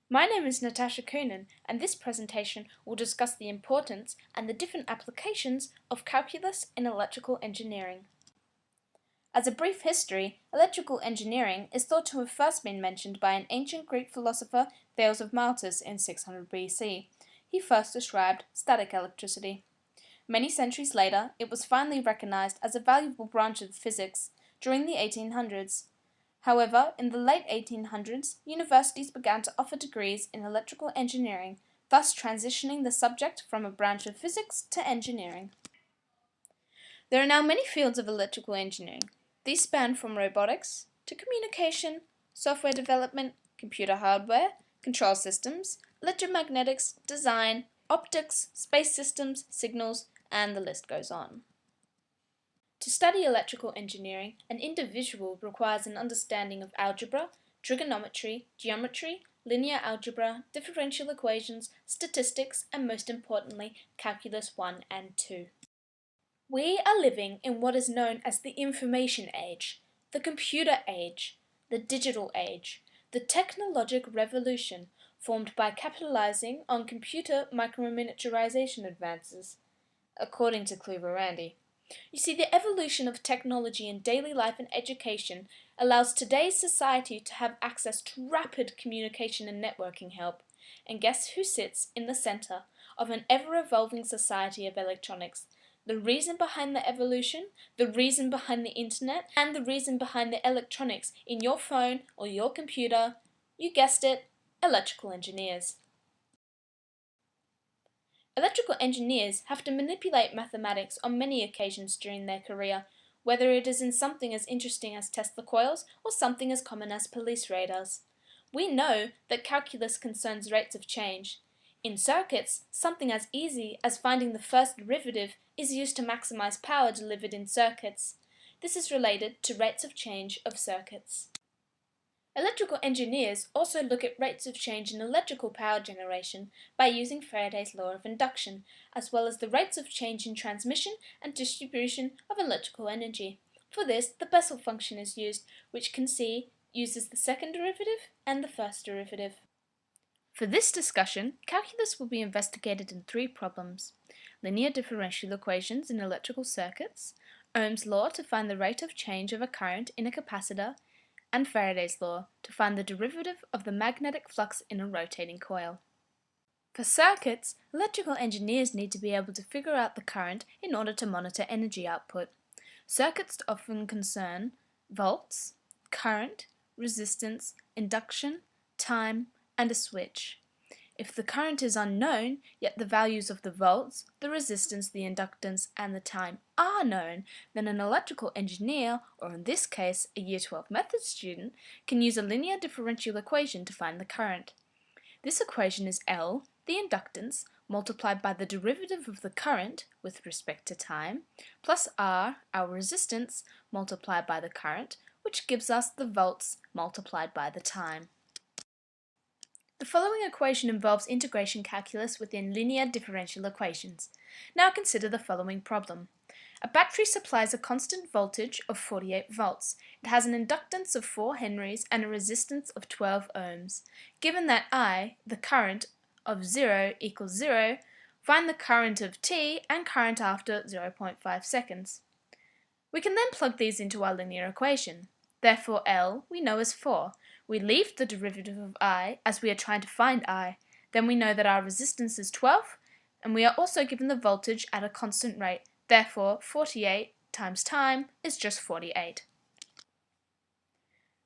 My name is Natasha Coonan, and this presentation will discuss the importance and the different applications of calculus in electrical engineering. As a brief history, electrical engineering is thought to have first been mentioned by an ancient Greek philosopher, Thales of Miletus, in 600 BC. He first described static electricity. Many centuries later, it was finally recognized as a valuable branch of physics during the 1800s. However, in the late 1800s, universities began to offer degrees in electrical engineering, thus transitioning the subject from a branch of physics to engineering. There are now many fields of electrical engineering. These span from robotics to communication, software development, computer hardware, control systems, electromagnetics, design, optics, space systems, signals, and the list goes on. To study electrical engineering, an individual requires an understanding of algebra, trigonometry, geometry, linear algebra, differential equations, statistics, and most importantly, calculus 1 and 2. We are living in what is known as the information age, the computer age, the digital age, the technologic revolution formed by capitalizing on computer microminiaturization advances, according to Cleaver-Randy. You see, the evolution of technology in daily life and education allows today's society to have access to rapid communication and networking help. And guess who sits in the center of an ever-evolving society of electronics? The reason behind the evolution, the reason behind the internet, and the reason behind the electronics in your phone or your computer, you guessed it, electrical engineers. Electrical engineers have to manipulate mathematics on many occasions during their career, whether it is in something as interesting as Tesla coils or something as common as police radars. We know that calculus concerns rates of change. In circuits, something as easy as finding the first derivative is used to maximize power delivered in circuits. This is related to rates of change of circuits. Electrical engineers also look at rates of change in electrical power generation by using Faraday's law of induction, as well as the rates of change in transmission and distribution of electrical energy. For this, the Bessel function is used, which uses the second derivative and the first derivative. For this discussion, calculus will be investigated in three problems: linear differential equations in electrical circuits, Ohm's law to find the rate of change of a current in a capacitor, and Faraday's law to find the derivative of the magnetic flux in a rotating coil. For circuits, electrical engineers need to be able to figure out the current in order to monitor energy output. Circuits often concern volts, current, resistance, induction, time, and a switch. If the current is unknown, yet the values of the volts, the resistance, the inductance, and the time are known, then an electrical engineer, or in this case a Year 12 method student, can use a linear differential equation to find the current. This equation is L, the inductance, multiplied by the derivative of the current with respect to time, plus R, our resistance, multiplied by the current, which gives us the volts multiplied by the time. The following equation involves integration calculus within linear differential equations. Now consider the following problem. A battery supplies a constant voltage of 48 volts. It has an inductance of 4 henries and a resistance of 12 ohms. Given that I, the current of 0 equals 0, find the current of t and current after 0.5 seconds. We can then plug these into our linear equation. Therefore L we know is 4. We leave the derivative of I as we are trying to find I. Then we know that our resistance is 12, and we are also given the voltage at a constant rate. Therefore, 48 times time is just 48.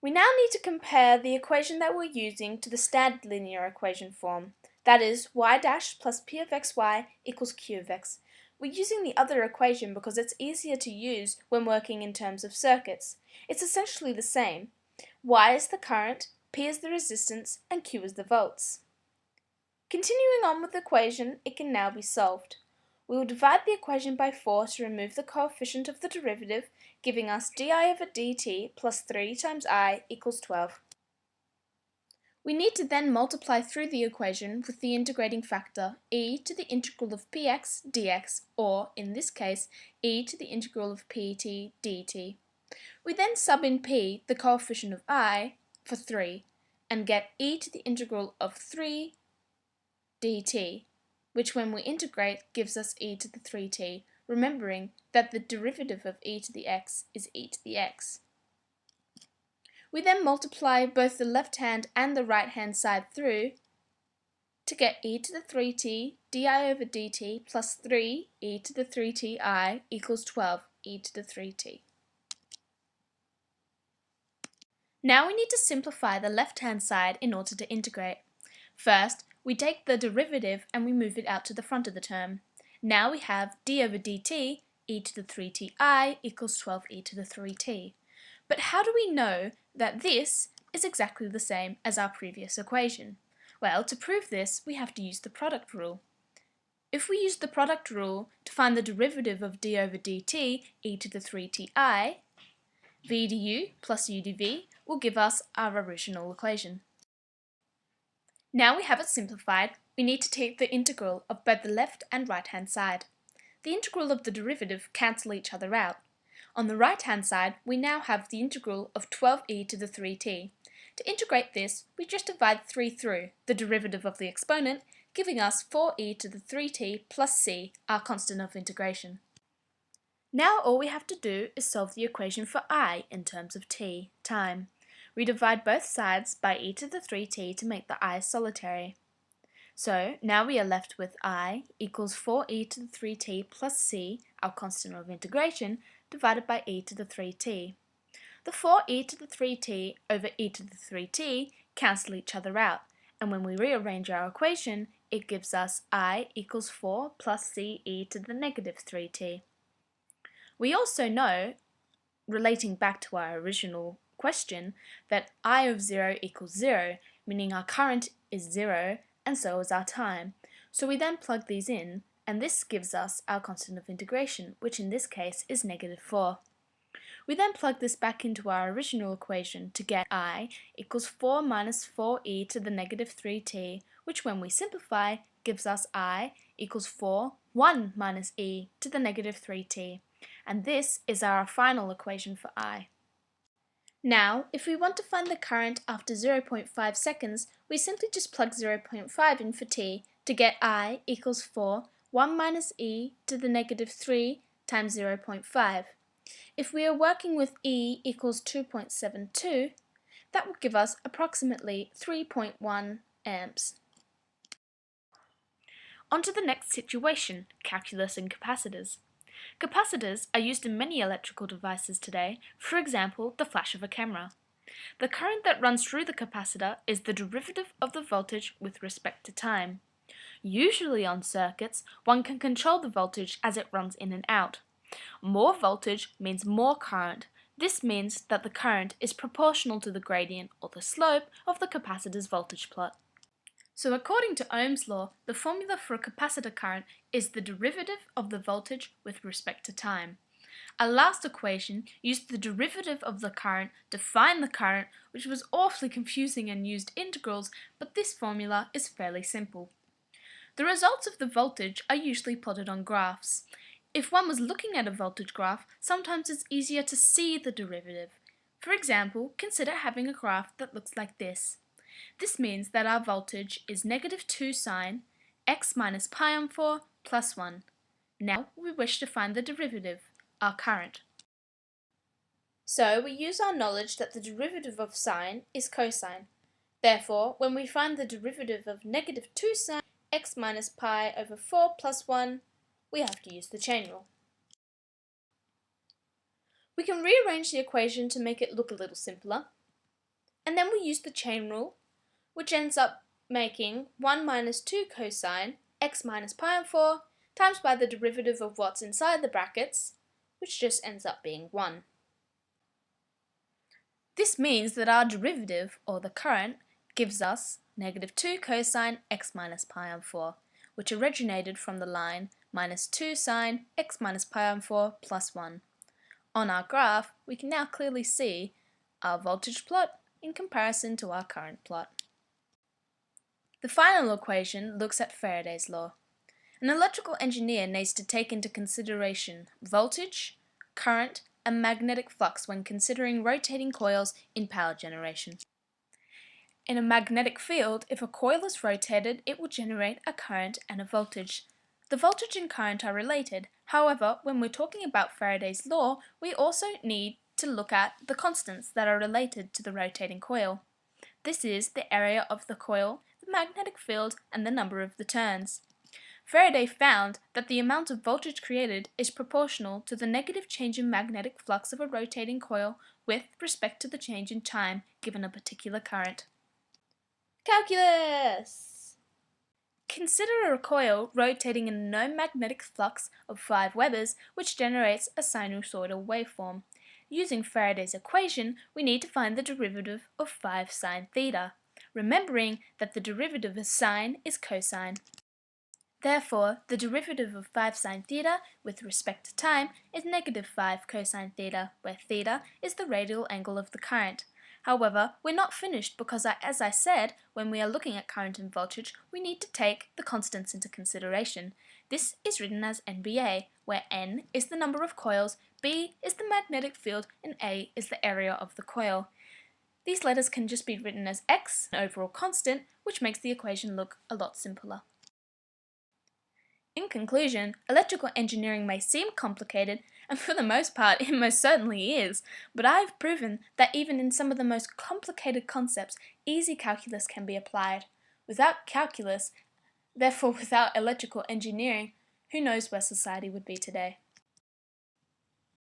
We now need to compare the equation that we're using to the standard linear equation form. That is, y dash plus p of xy equals q of x. We're using the other equation because it's easier to use when working in terms of circuits. It's essentially the same. Y is the current, P is the resistance, and Q is the volts. Continuing on with the equation, it can now be solved. We will divide the equation by 4 to remove the coefficient of the derivative, giving us di over dt plus 3 times I equals 12. We need to then multiply through the equation with the integrating factor e to the integral of px dx, or, in this case, e to the integral of pt dt. We then sub in p, the coefficient of I, for 3. and get e to the integral of 3 dt, which when we integrate gives us e to the 3t, remembering that the derivative of e to the x is e to the x. We then multiply both the left hand and the right hand side through to get e to the 3t di over dt plus 3 e to the 3ti equals 12 e to the 3t. Now we need to simplify the left-hand side in order to integrate. First, we take the derivative and we move it out to the front of the term. Now we have d over dt e to the 3ti equals 12 e to the 3t. But how do we know that this is exactly the same as our previous equation? Well, to prove this, we have to use the product rule. If we use the product rule to find the derivative of d over dt e to the 3ti, v du plus u dv will give us our original equation. Now we have it simplified, we need to take the integral of both the left and right hand side. The integral of the derivative cancel each other out. On the right hand side, we now have the integral of 12e to the 3t. To integrate this, we just divide 3 through, the derivative of the exponent, giving us 4e to the 3t plus c, our constant of integration. Now all we have to do is solve the equation for I in terms of t, time. We divide both sides by e to the 3t to make the I solitary. So now we are left with I equals 4e to the 3t plus c, our constant of integration, divided by e to the 3t. The 4e to the 3t over e to the 3t cancel each other out, and when we rearrange our equation, it gives us I equals 4 plus c e to the negative 3t. We also know, relating back to our original question, that I of 0 equals 0, meaning our current is 0 and so is our time. So we then plug these in, and this gives us our constant of integration, which in this case is negative 4. We then plug this back into our original equation to get I equals 4 minus 4e to the negative 3t, which when we simplify gives us I equals 4, 1 minus e to the negative 3t. And this is our final equation for I. Now, if we want to find the current after 0.5 seconds, we simply just plug 0.5 in for t to get I equals 4, 1 minus e to the negative 3 times 0.5. If we are working with e equals 2.72, that will give us approximately 3.1 amps. On to the next situation, calculus and capacitors. Capacitors are used in many electrical devices today, for example, the flash of a camera. The current that runs through the capacitor is the derivative of the voltage with respect to time. Usually on circuits, one can control the voltage as it runs in and out. More voltage means more current. This means that the current is proportional to the gradient or the slope of the capacitor's voltage plot. So according to Ohm's law, the formula for a capacitor current is the derivative of the voltage with respect to time. Our last equation used the derivative of the current to find the current, which was awfully confusing and used integrals, but this formula is fairly simple. The results of the voltage are usually plotted on graphs. If one was looking at a voltage graph, sometimes it's easier to see the derivative. For example, consider having a graph that looks like this. This means that our voltage is negative 2 sine x minus pi on 4 plus 1. Now we wish to find the derivative, our current. So we use our knowledge that the derivative of sine is cosine. Therefore, when we find the derivative of negative 2 sine x minus pi over 4 plus 1, we have to use the chain rule. We can rearrange the equation to make it look a little simpler, and then we use the chain rule, which ends up making 1 minus 2 cosine x minus pi on 4 times by the derivative of what's inside the brackets, which just ends up being 1. This means that our derivative, or the current, gives us negative 2 cosine x minus pi on 4, which originated from the line minus 2 sine x minus pi on 4 plus 1. On our graph, we can now clearly see our voltage plot in comparison to our current plot. The final equation looks at Faraday's law. An electrical engineer needs to take into consideration voltage, current, and magnetic flux when considering rotating coils in power generation. In a magnetic field, if a coil is rotated, it will generate a current and a voltage. The voltage and current are related. However, when we're talking about Faraday's law, we also need to look at the constants that are related to the rotating coil. This is the area of the coil, the magnetic field, and the number of the turns. Faraday found that the amount of voltage created is proportional to the negative change in magnetic flux of a rotating coil with respect to the change in time given a particular current. Calculus! Consider a coil rotating in a known magnetic flux of 5 Webers, which generates a sinusoidal waveform. Using Faraday's equation, we need to find the derivative of 5 sine theta, remembering that the derivative of sine is cosine. Therefore, the derivative of 5 sine theta with respect to time is negative 5 cosine theta, where theta is the radial angle of the current. However, we're not finished because, as I said, when we are looking at current and voltage, we need to take the constants into consideration. This is written as NBA, where N is the number of coils, B is the magnetic field, and A is the area of the coil. These letters can just be written as X, an overall constant, which makes the equation look a lot simpler. In conclusion, electrical engineering may seem complicated, and for the most part it most certainly is, but I've proven that even in some of the most complicated concepts, easy calculus can be applied. Without calculus, therefore without electrical engineering, who knows where society would be today.